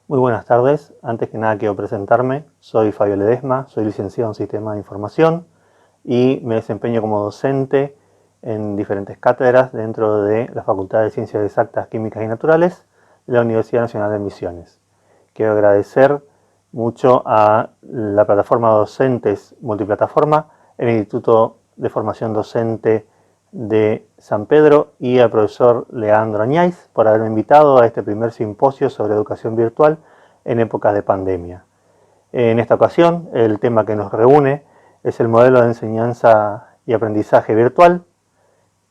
Muy buenas tardes. Antes que nada quiero presentarme. Soy Fabio Ledesma, soy licenciado en Sistemas de Información y me desempeño como docente en diferentes cátedras dentro de la Facultad de Ciencias Exactas, Químicas y Naturales de la Universidad Nacional de Misiones. Quiero agradecer mucho a la plataforma Docentes Multiplataforma, el Instituto de Formación Docente de San Pedro y al profesor Leandro Añáiz por haberme invitado a este primer simposio sobre educación virtual en épocas de pandemia. En esta ocasión, el tema que nos reúne es el modelo de enseñanza y aprendizaje virtual,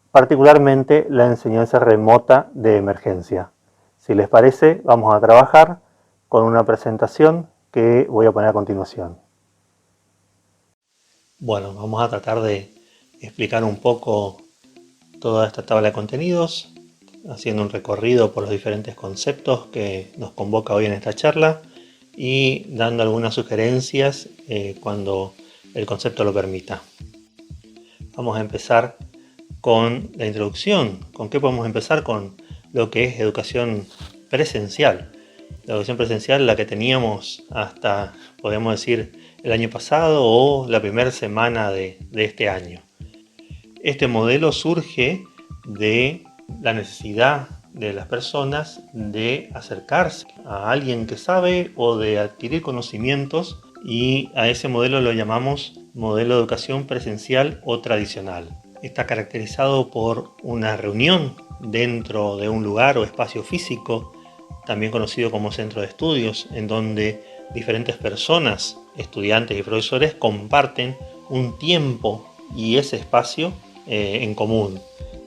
particularmente la enseñanza remota de emergencia. Si les parece, vamos a trabajar con una presentación que voy a poner a continuación. Bueno, vamos a tratar de explicar un poco toda esta tabla de contenidos, haciendo un recorrido por los diferentes conceptos que nos convoca hoy en esta charla y dando algunas sugerencias cuando el concepto lo permita. Vamos a empezar con la introducción. ¿Con qué podemos empezar? Con lo que es educación presencial. La educación presencial, la que teníamos hasta, podemos decir, el año pasado o la primera semana de este año. Este modelo surge de la necesidad de las personas de acercarse a alguien que sabe o de adquirir conocimientos, y a ese modelo lo llamamos modelo de educación presencial o tradicional. Está caracterizado por una reunión dentro de un lugar o espacio físico, también conocido como centro de estudios, en donde diferentes personas, estudiantes y profesores, comparten un tiempo y ese espacio en común.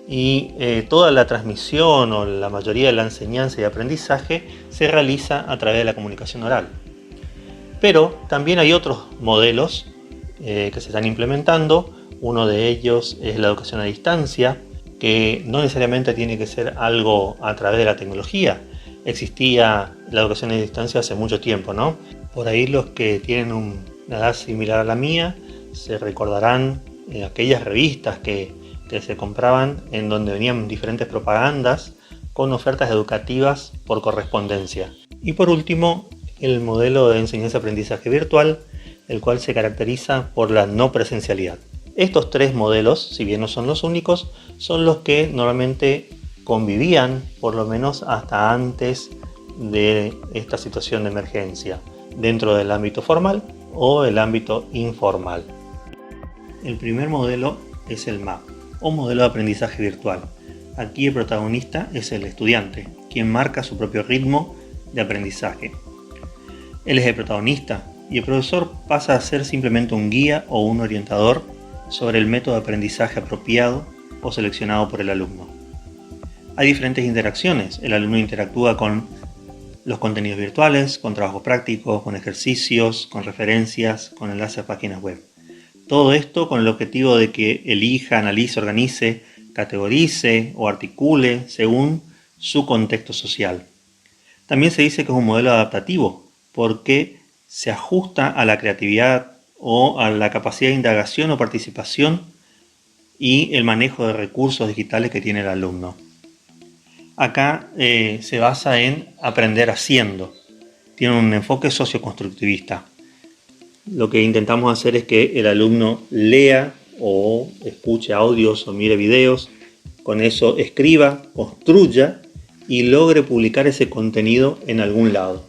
Y toda la transmisión o la mayoría de la enseñanza y aprendizaje se realiza a través de la comunicación oral. Pero también hay otros modelos que se están implementando. Uno de ellos es la educación a distancia, que no necesariamente tiene que ser algo a través de la tecnología. Existía la educación a distancia hace mucho tiempo, ¿no? Por ahí los que tienen una edad similar a la mía se recordarán aquellas revistas que se compraban en donde venían diferentes propagandas con ofertas educativas por correspondencia. Y por último, el modelo de enseñanza-aprendizaje virtual, el cual se caracteriza por la no presencialidad. Estos tres modelos, si bien no son los únicos, son los que normalmente convivían, por lo menos hasta antes de esta situación de emergencia, dentro del ámbito formal o el ámbito informal. El primer modelo es el MAP, o modelo de aprendizaje virtual. Aquí el protagonista es el estudiante, quien marca su propio ritmo de aprendizaje. Él es el protagonista y el profesor pasa a ser simplemente un guía o un orientador sobre el método de aprendizaje apropiado o seleccionado por el alumno. Hay diferentes interacciones. El alumno interactúa con los contenidos virtuales, con trabajos prácticos, con ejercicios, con referencias, con enlaces a páginas web. Todo esto con el objetivo de que elija, analice, organice, categorice o articule según su contexto social. También se dice que es un modelo adaptativo porque se ajusta a la creatividad o a la capacidad de indagación o participación y el manejo de recursos digitales que tiene el alumno. Acá se basa en aprender haciendo. Tiene un enfoque socioconstructivista. Lo que intentamos hacer es que el alumno lea o escuche audios o mire videos, con eso escriba, construya y logre publicar ese contenido en algún lado.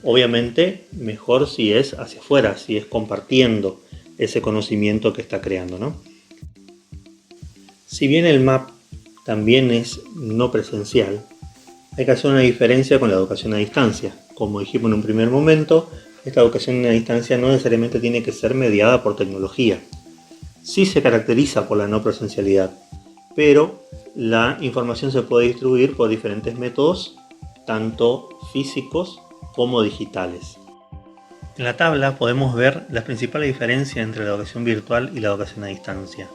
Obviamente mejor si es hacia afuera, si es compartiendo ese conocimiento que está creando, ¿no? Si bien el MAP también es no presencial, hay que hacer una diferencia con la educación a distancia. Como dijimos en un primer momento, esta educación a distancia no necesariamente tiene que ser mediada por tecnología. Sí se caracteriza por la no presencialidad, pero la información se puede distribuir por diferentes métodos, tanto físicos como digitales. En la tabla podemos ver las principales diferencias entre la educación virtual y la educación a distancia.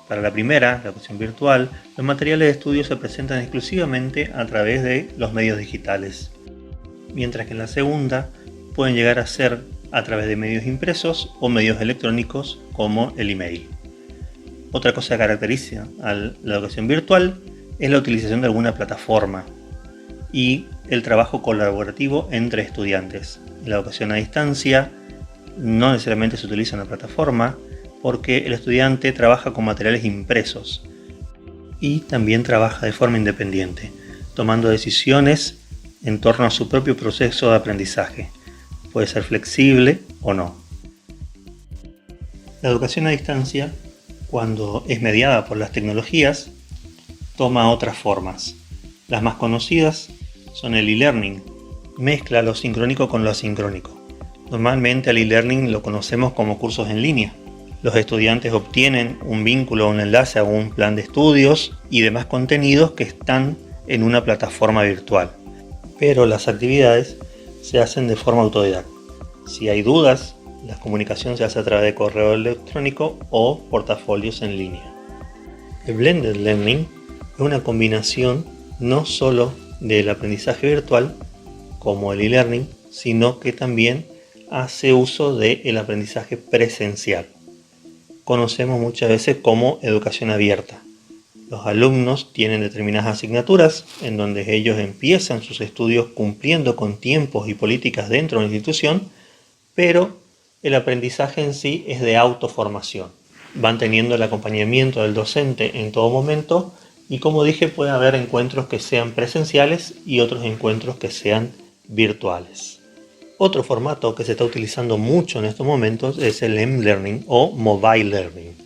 Para la primera, la educación virtual, los materiales de estudio se presentan exclusivamente a través de los medios digitales, mientras que en la segunda pueden llegar a ser a través de medios impresos o medios electrónicos como el email. Otra cosa que caracteriza a la educación virtual es la utilización de alguna plataforma y el trabajo colaborativo entre estudiantes. En la educación a distancia no necesariamente se utiliza una plataforma porque el estudiante trabaja con materiales impresos y también trabaja de forma independiente, tomando decisiones en torno a su propio proceso de aprendizaje. Puede ser flexible o no. La educación a distancia, cuando es mediada por las tecnologías, toma otras formas. Las más conocidas son el e-learning. Mezcla lo sincrónico con lo asincrónico. Normalmente el e-learning lo conocemos como cursos en línea. Los estudiantes obtienen un vínculo o un enlace a un plan de estudios y demás contenidos que están en una plataforma virtual. Pero las actividades se hacen de forma autodidacta. Si hay dudas, la comunicación se hace a través de correo electrónico o portafolios en línea. El blended learning es una combinación no solo del aprendizaje virtual, como el e-learning, sino que también hace uso del aprendizaje presencial. Conocemos muchas veces como educación abierta. Los alumnos tienen determinadas asignaturas en donde ellos empiezan sus estudios cumpliendo con tiempos y políticas dentro de la institución, pero el aprendizaje en sí es de autoformación. Van teniendo el acompañamiento del docente en todo momento y, como dije, puede haber encuentros que sean presenciales y otros encuentros que sean virtuales. Otro formato que se está utilizando mucho en estos momentos es el m-learning o mobile learning.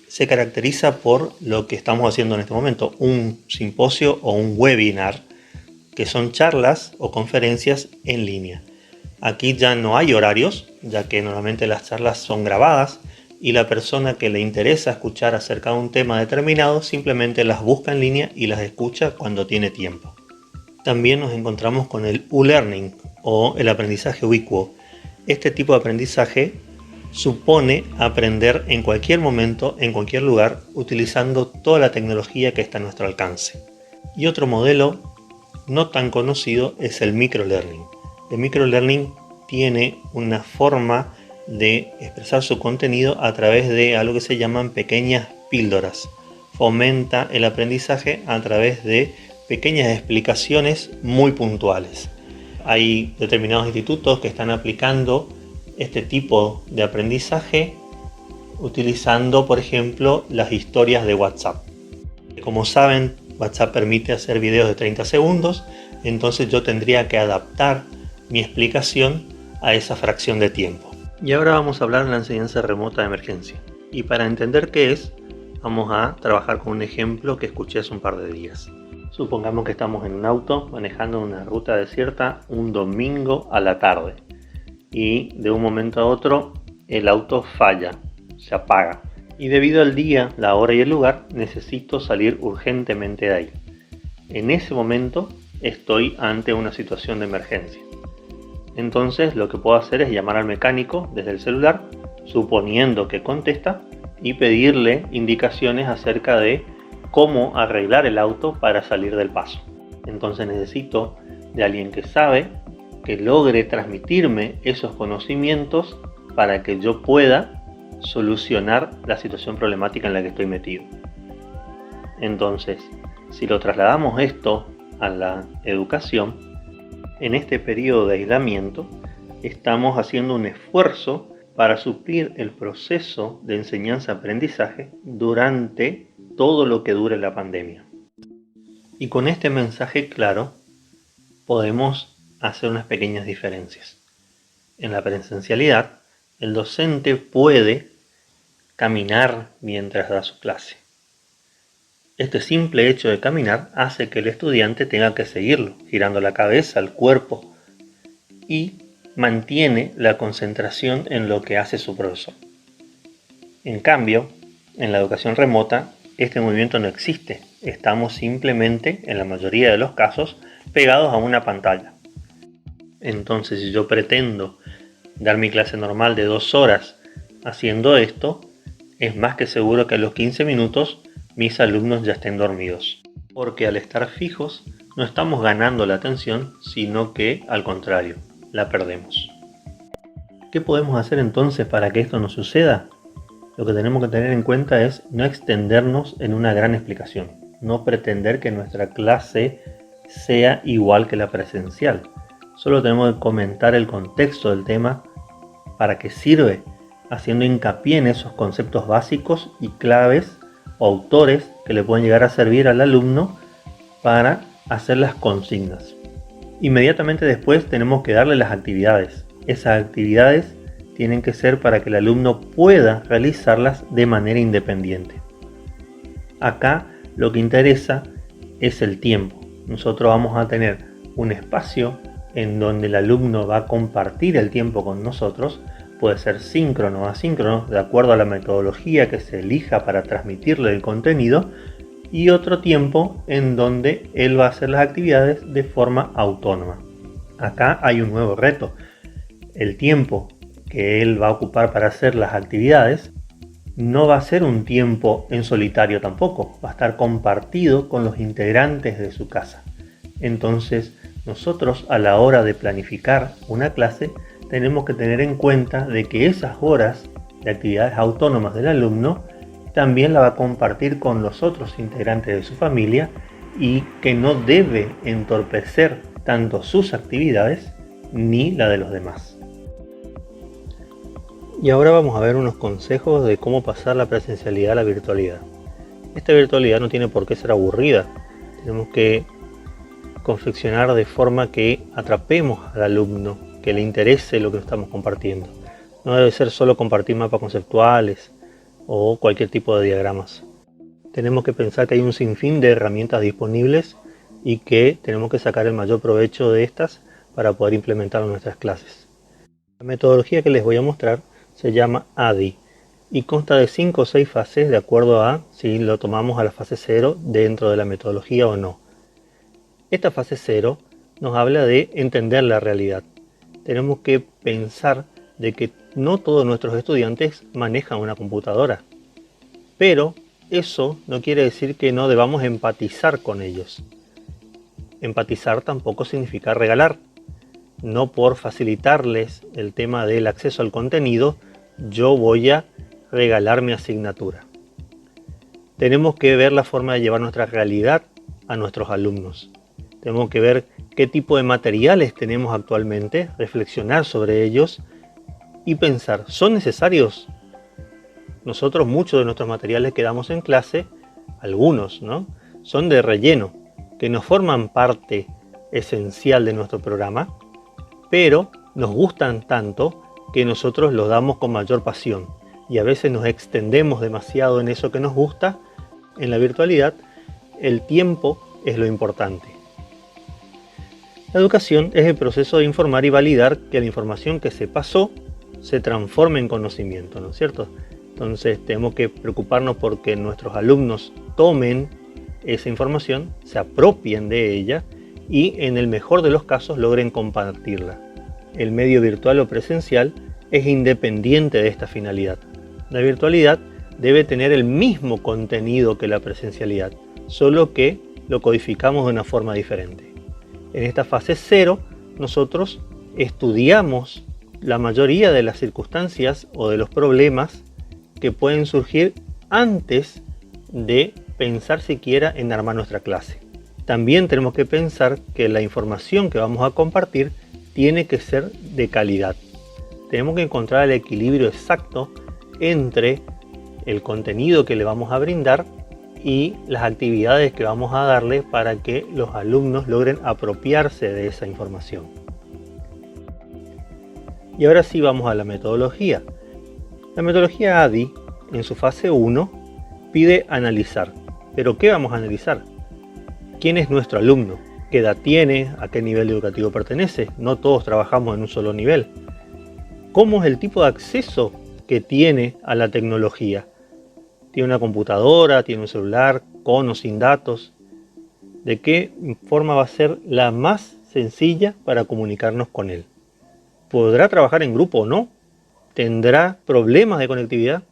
Se caracteriza por lo que estamos haciendo en este momento, un simposio o un webinar, que son charlas o conferencias en línea. Aquí ya no hay horarios, ya que normalmente las charlas son grabadas y la persona que le interesa escuchar acerca de un tema determinado simplemente las busca en línea y las escucha cuando tiene tiempo. También nos encontramos con el U-Learning o el aprendizaje ubicuo. Este tipo de aprendizaje supone aprender en cualquier momento, en cualquier lugar, utilizando toda la tecnología que está a nuestro alcance. Y otro modelo no tan conocido es el microlearning. El microlearning tiene una forma de expresar su contenido a través de algo que se llaman pequeñas píldoras. Fomenta el aprendizaje a través de pequeñas explicaciones muy puntuales. Hay determinados institutos que están aplicando este tipo de aprendizaje utilizando, por ejemplo, las historias de WhatsApp. Como saben, WhatsApp permite hacer videos de 30 segundos, entonces yo tendría que adaptar mi explicación a esa fracción de tiempo. Y ahora vamos a hablar de la enseñanza remota de emergencia. Y para entender qué es, vamos a trabajar con un ejemplo que escuché hace un par de días. Supongamos que estamos en un auto manejando una ruta desierta un domingo a la tarde y de un momento a otro el auto falla, se apaga y debido al día, la hora y el lugar necesito salir urgentemente de ahí. En ese momento estoy ante una situación de emergencia. Entonces lo que puedo hacer es llamar al mecánico desde el celular, suponiendo que contesta, y pedirle indicaciones acerca de cómo arreglar el auto para salir del paso. Entonces necesito de alguien que sabe, que logre transmitirme esos conocimientos para que yo pueda solucionar la situación problemática en la que estoy metido. Entonces, si lo trasladamos esto a la educación, en este periodo de aislamiento estamos haciendo un esfuerzo para suplir el proceso de enseñanza-aprendizaje durante todo lo que dure la pandemia. Y con este mensaje claro podemos hacer unas pequeñas diferencias. En la presencialidad, el docente puede caminar mientras da su clase. Este simple hecho de caminar hace que el estudiante tenga que seguirlo, girando la cabeza, el cuerpo, y mantiene la concentración en lo que hace su profesor. En cambio, en la educación remota, este movimiento no existe. Estamos simplemente, en la mayoría de los casos, pegados a una pantalla. Entonces, si yo pretendo dar mi clase normal de 2 horas haciendo esto, es más que seguro que a los 15 minutos mis alumnos ya estén dormidos. Porque al estar fijos, no estamos ganando la atención, sino que, al contrario, la perdemos. ¿Qué podemos hacer entonces para que esto no suceda? Lo que tenemos que tener en cuenta es no extendernos en una gran explicación, no pretender que nuestra clase sea igual que la presencial. Solo tenemos que comentar el contexto del tema, para qué sirve, haciendo hincapié en esos conceptos básicos y claves o autores que le pueden llegar a servir al alumno para hacer las consignas. Inmediatamente después tenemos que darle las actividades. Esas actividades tienen que ser para que el alumno pueda realizarlas de manera independiente. Acá lo que interesa es el tiempo. Nosotros vamos a tener un espacio en donde el alumno va a compartir el tiempo con nosotros. Puede ser síncrono o asíncrono, de acuerdo a la metodología que se elija para transmitirle el contenido, y otro tiempo en donde él va a hacer las actividades de forma autónoma. Acá hay un nuevo reto. El tiempo que él va a ocupar para hacer las actividades no va a ser un tiempo en solitario tampoco, va a estar compartido con los integrantes de su casa. Entonces, nosotros a la hora de planificar una clase tenemos que tener en cuenta de que esas horas de actividades autónomas del alumno también la va a compartir con los otros integrantes de su familia y que no debe entorpecer tanto sus actividades ni la de los demás. Y ahora vamos a ver unos consejos de cómo pasar la presencialidad a la virtualidad. Esta virtualidad no tiene por qué ser aburrida. Tenemos que confeccionar de forma que atrapemos al alumno, que le interese lo que estamos compartiendo. No debe ser solo compartir mapas conceptuales o cualquier tipo de diagramas. Tenemos que pensar que hay un sinfín de herramientas disponibles y que tenemos que sacar el mayor provecho de estas para poder implementar en nuestras clases. La metodología que les voy a mostrar se llama ADDIE y consta de 5 o 6 fases de acuerdo a si lo tomamos a la fase 0 dentro de la metodología o no. Esta fase 0 nos habla de entender la realidad. Tenemos que pensar de que no todos nuestros estudiantes manejan una computadora, pero eso no quiere decir que no debamos empatizar con ellos. Empatizar tampoco significa regalar. No por facilitarles el tema del acceso al contenido, yo voy a regalar mi asignatura. Tenemos que ver la forma de llevar nuestra realidad a nuestros alumnos. Tenemos que ver qué tipo de materiales tenemos actualmente, reflexionar sobre ellos y pensar, ¿son necesarios? Nosotros muchos de nuestros materiales que damos en clase, algunos, ¿no?, son de relleno, que no forman parte esencial de nuestro programa, pero nos gustan tanto que nosotros los damos con mayor pasión y a veces nos extendemos demasiado en eso que nos gusta. En la virtualidad, el tiempo es lo importante. La educación es el proceso de informar y validar que la información que se pasó se transforme en conocimiento, ¿no es cierto? Entonces tenemos que preocuparnos porque nuestros alumnos tomen esa información, se apropien de ella y en el mejor de los casos logren compartirla. El medio virtual o presencial es independiente de esta finalidad. La virtualidad debe tener el mismo contenido que la presencialidad, solo que lo codificamos de una forma diferente. En esta fase 0, nosotros estudiamos la mayoría de las circunstancias o de los problemas que pueden surgir antes de pensar siquiera en armar nuestra clase. También tenemos que pensar que la información que vamos a compartir tiene que ser de calidad. Tenemos que encontrar el equilibrio exacto entre el contenido que le vamos a brindar y las actividades que vamos a darle para que los alumnos logren apropiarse de esa información. Y ahora sí vamos a la metodología. La metodología ADDIE en su fase 1 pide analizar. ¿Pero qué vamos a analizar? ¿Quién es nuestro alumno? ¿Qué edad tiene? ¿A qué nivel educativo pertenece? No todos trabajamos en un solo nivel. ¿Cómo es el tipo de acceso que tiene a la tecnología? ¿Tiene una computadora? ¿Tiene un celular? ¿Con o sin datos? ¿De qué forma va a ser la más sencilla para comunicarnos con él? ¿Podrá trabajar en grupo o no? ¿Tendrá problemas de conectividad?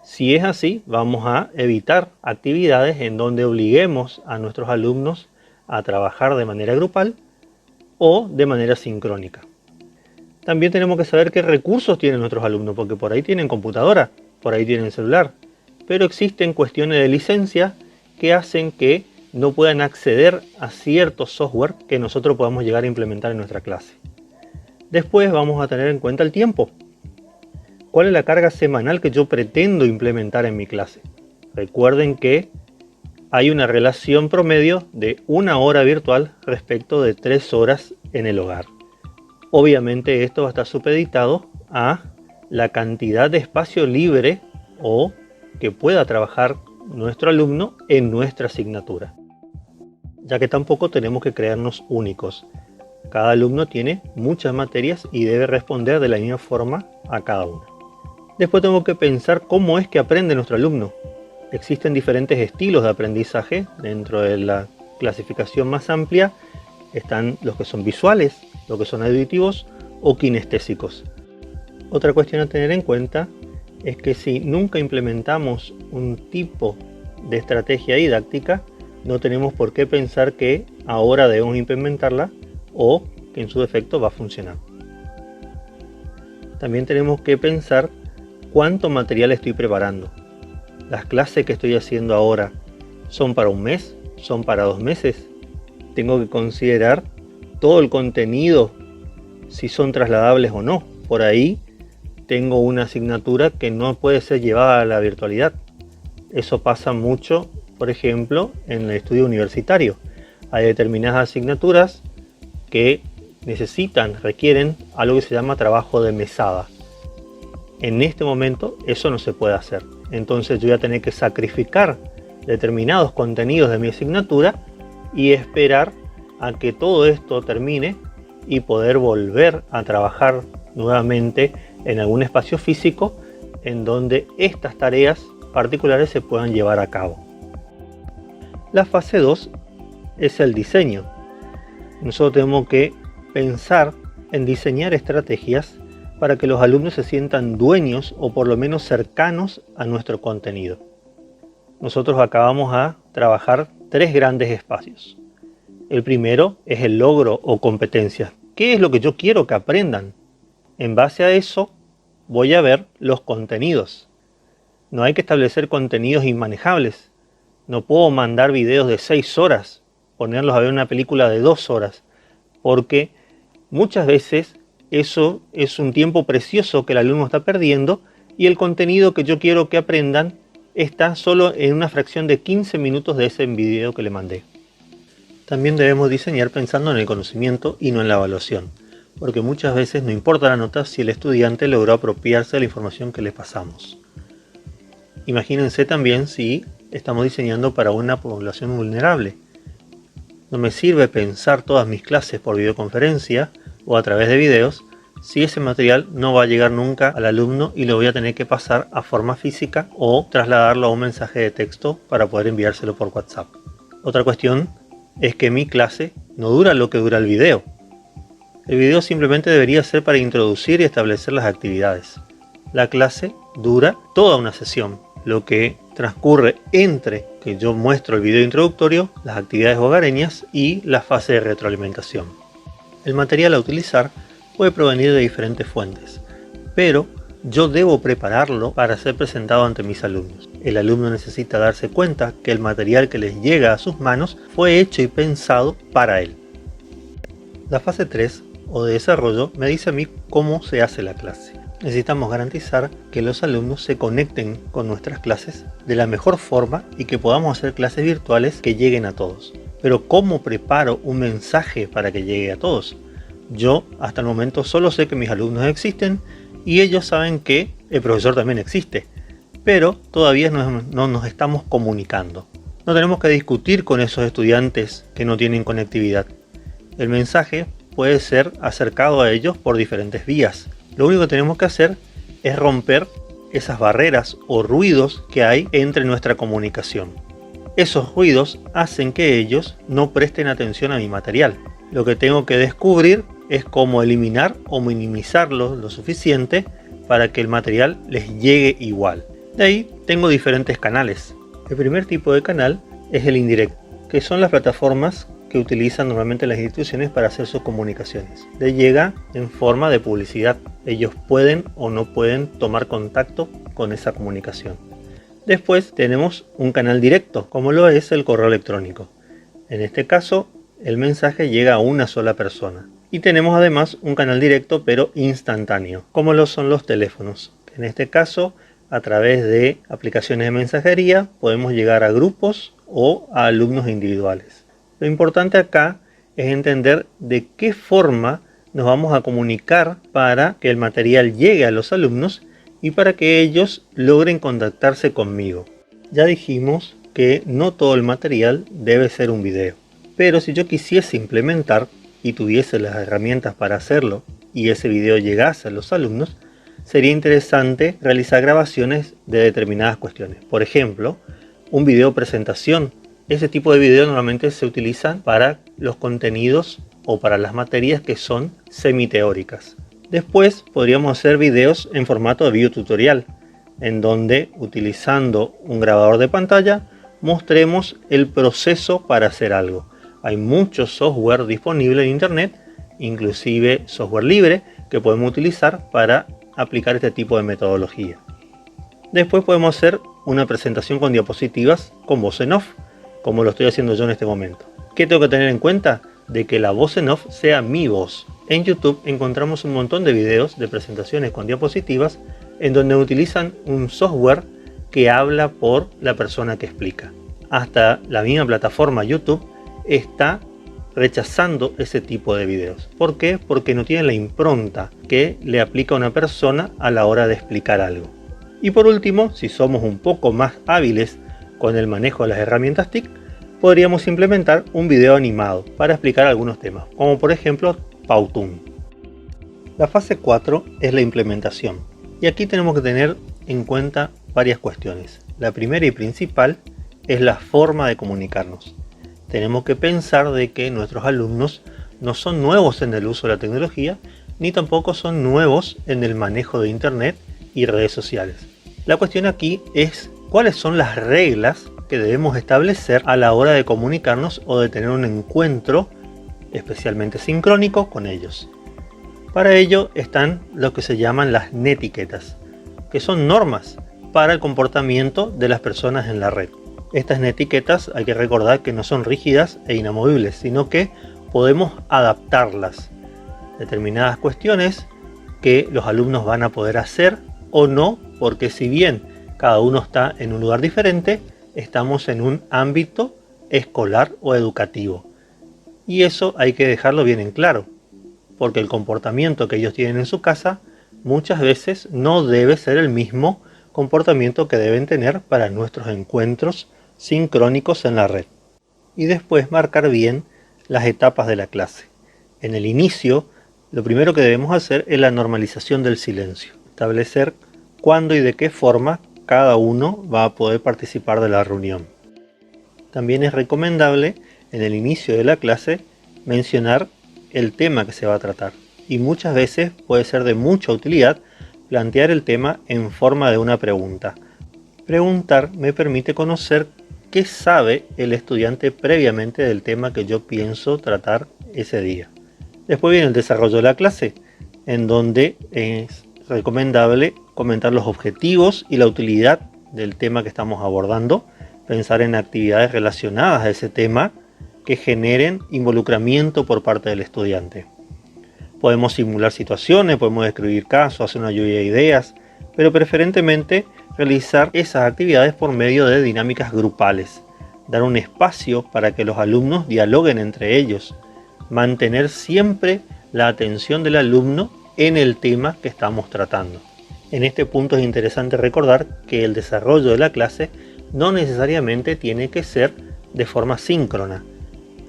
Si es así, vamos a evitar actividades en donde obliguemos a nuestros alumnos a trabajar de manera grupal o de manera sincrónica. También tenemos que saber qué recursos tienen nuestros alumnos, porque por ahí tienen computadora, por ahí tienen celular, pero existen cuestiones de licencia que hacen que no puedan acceder a cierto software que nosotros podamos llegar a implementar en nuestra clase. Después vamos a tener en cuenta el tiempo. ¿Cuál es la carga semanal que yo pretendo implementar en mi clase? Recuerden que hay una relación promedio de 1 hora virtual respecto de 3 horas en el hogar. Obviamente esto va a estar supeditado a la cantidad de espacio libre o que pueda trabajar nuestro alumno en nuestra asignatura, ya que tampoco tenemos que creernos únicos. Cada alumno tiene muchas materias y debe responder de la misma forma a cada una. Después tengo que pensar cómo es que aprende nuestro alumno. Existen diferentes estilos de aprendizaje. Dentro de la clasificación más amplia están los que son visuales, los que son auditivos o kinestésicos. Otra cuestión a tener en cuenta es que si nunca implementamos un tipo de estrategia didáctica, no tenemos por qué pensar que ahora debemos implementarla o que en su defecto va a funcionar. También tenemos que pensar cuánto material estoy preparando. Las clases que estoy haciendo ahora son para un mes, son para 2 meses. Tengo que considerar todo el contenido, si son trasladables o no. Por ahí tengo una asignatura que no puede ser llevada a la virtualidad. Eso pasa mucho, por ejemplo, en el estudio universitario. Hay determinadas asignaturas que requieren algo que se llama trabajo de mesada. En este momento eso no se puede hacer. Entonces yo voy a tener que sacrificar determinados contenidos de mi asignatura y esperar a que todo esto termine y poder volver a trabajar nuevamente en algún espacio físico en donde estas tareas particulares se puedan llevar a cabo. La fase 2 es el diseño. Nosotros tenemos que pensar en diseñar estrategias para que los alumnos se sientan dueños o por lo menos cercanos a nuestro contenido. Nosotros acá vamos a trabajar 3 grandes espacios. El primero es el logro o competencias. ¿Qué es lo que yo quiero que aprendan? En base a eso voy a ver los contenidos. No hay que establecer contenidos inmanejables. No puedo mandar videos de 6 horas, ponerlos a ver una película de 2 horas, porque muchas veces eso es un tiempo precioso que el alumno está perdiendo y el contenido que yo quiero que aprendan está solo en una fracción de 15 minutos de ese video que le mandé. También debemos diseñar pensando en el conocimiento y no en la evaluación, porque muchas veces no importa la nota si el estudiante logró apropiarse de la información que le pasamos. Imagínense también si estamos diseñando para una población vulnerable. No me sirve pensar todas mis clases por videoconferencia o a través de videos si ese material no va a llegar nunca al alumno y lo voy a tener que pasar a forma física o trasladarlo a un mensaje de texto para poder enviárselo por WhatsApp. Otra cuestión es que mi clase no dura lo que dura el video. El video simplemente debería ser para introducir y establecer las actividades. La clase dura toda una sesión, lo que transcurre entre que yo muestro el video introductorio, las actividades hogareñas y la fase de retroalimentación. El material a utilizar puede provenir de diferentes fuentes, pero yo debo prepararlo para ser presentado ante mis alumnos. El alumno necesita darse cuenta que el material que les llega a sus manos fue hecho y pensado para él. La fase 3 o de desarrollo me dice a mí cómo se hace la clase. Necesitamos garantizar que los alumnos se conecten con nuestras clases de la mejor forma y que podamos hacer clases virtuales que lleguen a todos. Pero ¿cómo preparo un mensaje para que llegue a todos? Yo hasta el momento solo sé que mis alumnos existen y ellos saben que el profesor también existe, pero todavía no nos estamos comunicando. No tenemos que discutir con esos estudiantes que no tienen conectividad. El mensaje puede ser acercado a ellos por diferentes vías. Lo único que tenemos que hacer es romper esas barreras o ruidos que hay entre nuestra comunicación. Esos ruidos hacen que ellos no presten atención a mi material. Lo que tengo que descubrir es cómo eliminar o minimizarlo lo suficiente para que el material les llegue igual. De ahí tengo diferentes canales. El primer tipo de canal es el indirecto, que son las plataformas que utilizan normalmente las instituciones para hacer sus comunicaciones. Les llega en forma de publicidad. Ellos pueden o no pueden tomar contacto con esa comunicación. Después tenemos un canal directo, como lo es el correo electrónico. En este caso, el mensaje llega a una sola persona. Y tenemos además un canal directo pero instantáneo, como lo son los teléfonos. En este caso, a través de aplicaciones de mensajería, podemos llegar a grupos o a alumnos individuales. Lo importante acá es entender de qué forma nos vamos a comunicar para que el material llegue a los alumnos y para que ellos logren contactarse conmigo. Ya dijimos que no todo el material debe ser un video, pero si yo quisiese implementar y tuviese las herramientas para hacerlo y ese video llegase a los alumnos, sería interesante realizar grabaciones de determinadas cuestiones. Por ejemplo, un video presentación. Ese tipo de video normalmente se utilizan para los contenidos o para las materias que son semiteóricas. Después podríamos hacer videos en formato de video tutorial, en donde utilizando un grabador de pantalla mostremos el proceso para hacer algo. Hay mucho software disponible en internet, inclusive software libre, que podemos utilizar para aplicar este tipo de metodología. Después podemos hacer una presentación con diapositivas con voz en off, como lo estoy haciendo yo en este momento. ¿Qué tengo que tener en cuenta? De que la voz en off sea mi voz. En YouTube encontramos un montón de videos de presentaciones con diapositivas en donde utilizan un software que habla por la persona que explica. Hasta la misma plataforma YouTube está rechazando ese tipo de videos. ¿Por qué? Porque no tiene la impronta que le aplica a una persona a la hora de explicar algo. Y por último, si somos un poco más hábiles con el manejo de las herramientas TIC, podríamos implementar un video animado para explicar algunos temas, como por ejemplo Powtoon. La fase 4 es la implementación, y aquí tenemos que tener en cuenta varias cuestiones. La primera y principal es la forma de comunicarnos. Tenemos que pensar de que nuestros alumnos no son nuevos en el uso de la tecnología, ni tampoco son nuevos en el manejo de internet y redes sociales. La cuestión aquí es cuáles son las reglas que debemos establecer a la hora de comunicarnos o de tener un encuentro especialmente sincrónico con ellos. Para ello están lo que se llaman las netiquetas, que son normas para el comportamiento de las personas en la red. Estas netiquetas hay que recordar que no son rígidas e inamovibles, sino que podemos adaptarlas. Determinadas cuestiones que los alumnos van a poder hacer o no, porque si bien cada uno está en un lugar diferente, estamos en un ámbito escolar o educativo. Y eso hay que dejarlo bien en claro, porque el comportamiento que ellos tienen en su casa muchas veces no debe ser el mismo comportamiento que deben tener para nuestros encuentros sincrónicos en la red. Y después marcar bien las etapas de la clase. En el inicio, lo primero que debemos hacer es la normalización del silencio. Establecer cuándo y de qué forma cada uno va a poder participar de la reunión. También es recomendable en el inicio de la clase mencionar el tema que se va a tratar. Y muchas veces puede ser de mucha utilidad plantear el tema en forma de una pregunta. Preguntar me permite conocer qué sabe el estudiante previamente del tema que yo pienso tratar ese día. Después viene el desarrollo de la clase, en donde es recomendable comentar los objetivos y la utilidad del tema que estamos abordando, pensar en actividades relacionadas a ese tema que generen involucramiento por parte del estudiante. Podemos simular situaciones, podemos describir casos, hacer una lluvia de ideas, pero preferentemente realizar esas actividades por medio de dinámicas grupales, dar un espacio para que los alumnos dialoguen entre ellos, mantener siempre la atención del alumno en el tema que estamos tratando. En este punto es interesante recordar que el desarrollo de la clase no necesariamente tiene que ser de forma síncrona.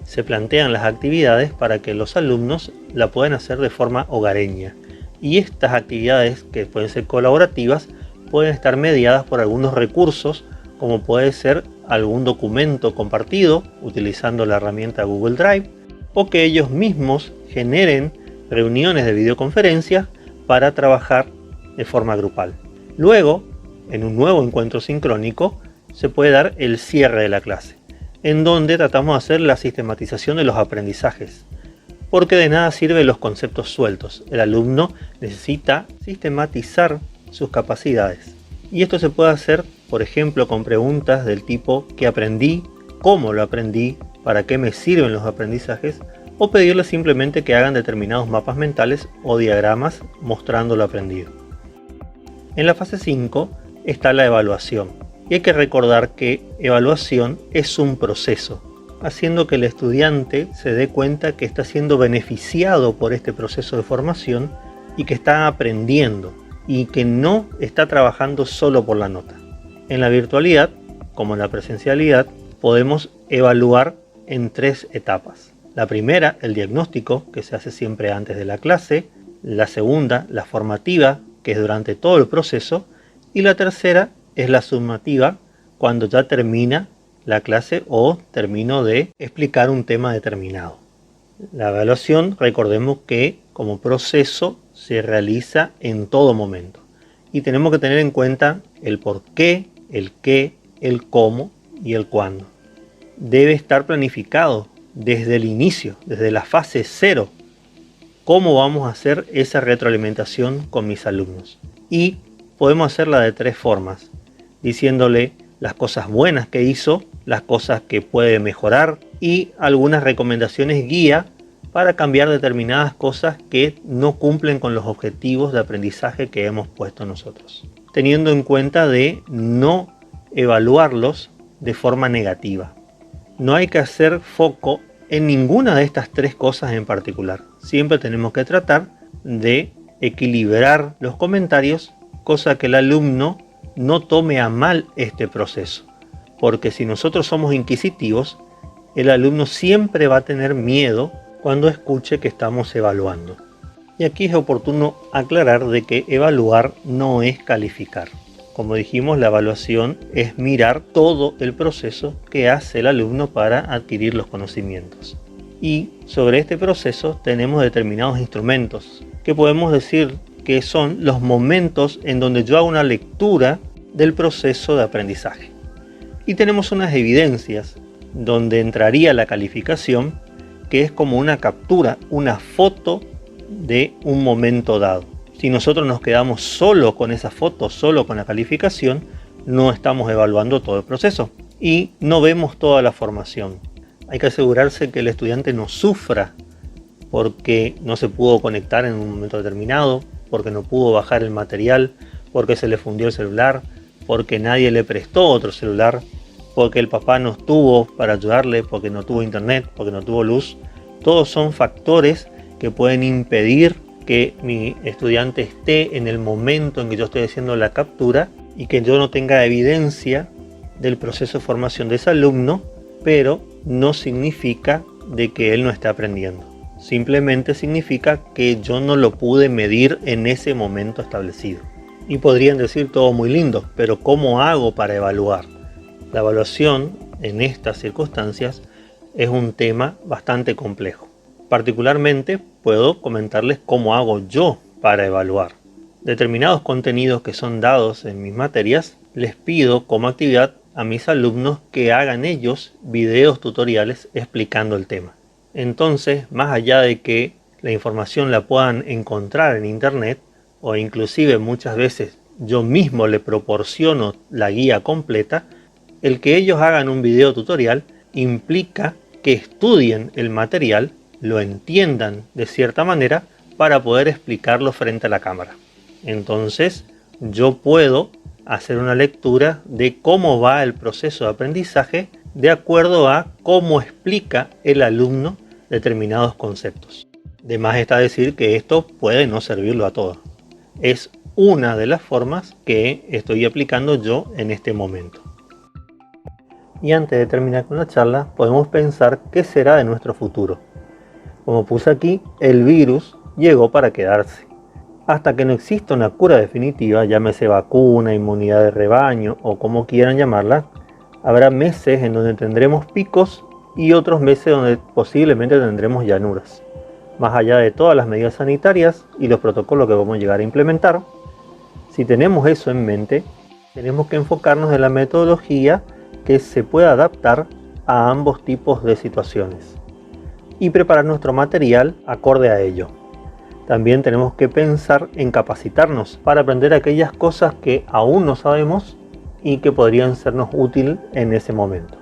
Se plantean las actividades para que los alumnos la puedan hacer de forma hogareña. Y estas actividades, que pueden ser colaborativas, pueden estar mediadas por algunos recursos, como puede ser algún documento compartido utilizando la herramienta Google Drive, o que ellos mismos generen reuniones de videoconferencia para trabajar de forma grupal. Luego, en un nuevo encuentro sincrónico, se puede dar el cierre de la clase, en donde tratamos de hacer la sistematización de los aprendizajes, porque de nada sirven los conceptos sueltos. El alumno necesita sistematizar sus capacidades. Y esto se puede hacer, por ejemplo, con preguntas del tipo ¿qué aprendí?, ¿cómo lo aprendí?, para qué me sirven los aprendizajes, o pedirles simplemente que hagan determinados mapas mentales o diagramas mostrando lo aprendido. En la fase 5 está la evaluación, y hay que recordar que evaluación es un proceso, haciendo que el estudiante se dé cuenta que está siendo beneficiado por este proceso de formación y que está aprendiendo y que no está trabajando solo por la nota. En la virtualidad, como en la presencialidad, podemos evaluar en 3 etapas. La primera, el diagnóstico, que se hace siempre antes de la clase. La segunda, la formativa, que es durante todo el proceso. Y la tercera es la sumativa, cuando ya termina la clase o termino de explicar un tema determinado. La evaluación, recordemos que como proceso se realiza en todo momento. Y tenemos que tener en cuenta el por qué, el qué, el cómo y el cuándo. Debe estar planificado desde el inicio, desde la fase 0, cómo vamos a hacer esa retroalimentación con mis alumnos. Y podemos hacerla de 3 formas, diciéndole las cosas buenas que hizo, las cosas que puede mejorar y algunas recomendaciones guía para cambiar determinadas cosas que no cumplen con los objetivos de aprendizaje que hemos puesto nosotros, teniendo en cuenta de no evaluarlos de forma negativa. No hay que hacer foco en ninguna de estas 3 cosas en particular. Siempre tenemos que tratar de equilibrar los comentarios, cosa que el alumno no tome a mal este proceso. Porque si nosotros somos inquisitivos, el alumno siempre va a tener miedo cuando escuche que estamos evaluando. Y aquí es oportuno aclarar de que evaluar no es calificar. Como dijimos, la evaluación es mirar todo el proceso que hace el alumno para adquirir los conocimientos. Y sobre este proceso tenemos determinados instrumentos que podemos decir que son los momentos en donde yo hago una lectura del proceso de aprendizaje. Y tenemos unas evidencias donde entraría la calificación, que es como una captura, una foto de un momento dado. Si nosotros nos quedamos solo con esa foto, solo con la calificación, no estamos evaluando todo el proceso y no vemos toda la formación. Hay que asegurarse que el estudiante no sufra porque no se pudo conectar en un momento determinado, porque no pudo bajar el material, porque se le fundió el celular, porque nadie le prestó otro celular, porque el papá no estuvo para ayudarle, porque no tuvo internet, porque no tuvo luz. Todos son factores que pueden impedir que mi estudiante esté en el momento en que yo estoy haciendo la captura y que yo no tenga evidencia del proceso de formación de ese alumno, pero no significa de que él no esté aprendiendo. Simplemente significa que yo no lo pude medir en ese momento establecido. Y podrían decir todo muy lindo, pero ¿cómo hago para evaluar? La evaluación en estas circunstancias es un tema bastante complejo. Particularmente puedo comentarles cómo hago yo para evaluar. Determinados contenidos que son dados en mis materias, les pido como actividad a mis alumnos que hagan ellos videos tutoriales explicando el tema. Entonces, más allá de que la información la puedan encontrar en internet, o inclusive muchas veces yo mismo le proporciono la guía completa, el que ellos hagan un video tutorial implica que estudien el material, lo entiendan de cierta manera para poder explicarlo frente a la cámara. Entonces yo puedo hacer una lectura de cómo va el proceso de aprendizaje de acuerdo a cómo explica el alumno determinados conceptos. De más está decir que esto puede no servirlo a todos. Es una de las formas que estoy aplicando yo en este momento. Y antes de terminar con la charla, podemos pensar qué será de nuestro futuro. Como puse aquí, el virus llegó para quedarse. Hasta que no exista una cura definitiva, llámese vacuna, inmunidad de rebaño o como quieran llamarla, habrá meses en donde tendremos picos y otros meses donde posiblemente tendremos llanuras. Más allá de todas las medidas sanitarias y los protocolos que vamos a llegar a implementar, si tenemos eso en mente, tenemos que enfocarnos en la metodología que se pueda adaptar a ambos tipos de situaciones y preparar nuestro material acorde a ello. También tenemos que pensar en capacitarnos para aprender aquellas cosas que aún no sabemos y que podrían sernos útiles en ese momento.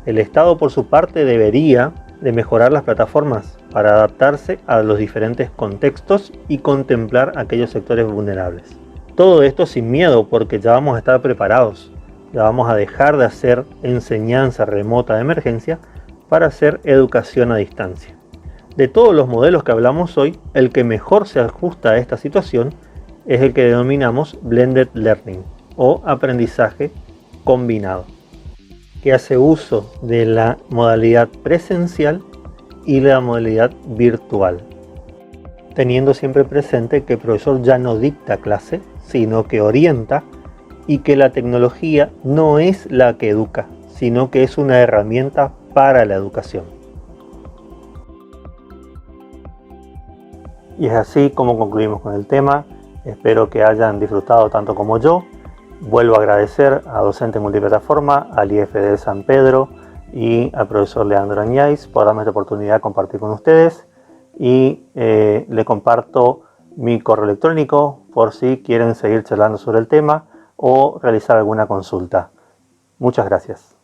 El Estado, por su parte, debería de mejorar las plataformas para adaptarse a los diferentes contextos y contemplar aquellos sectores vulnerables. Todo esto sin miedo, porque ya vamos a estar preparados. Ya vamos a dejar de hacer enseñanza remota de emergencia para hacer educación a distancia. De todos los modelos que hablamos hoy, el que mejor se ajusta a esta situación es el que denominamos Blended Learning o aprendizaje combinado, que hace uso de la modalidad presencial y la modalidad virtual, teniendo siempre presente que el profesor ya no dicta clase, sino que orienta, y que la tecnología no es la que educa, sino que es una herramienta para la educación. Y es así como concluimos con el tema. Espero que hayan disfrutado tanto como yo. Vuelvo a agradecer a Docente Multiplataforma, al IFD de San Pedro y al profesor Leandro Añáiz por darme esta oportunidad de compartir con ustedes. Y le comparto mi correo electrónico por si quieren seguir charlando sobre el tema o realizar alguna consulta. Muchas gracias.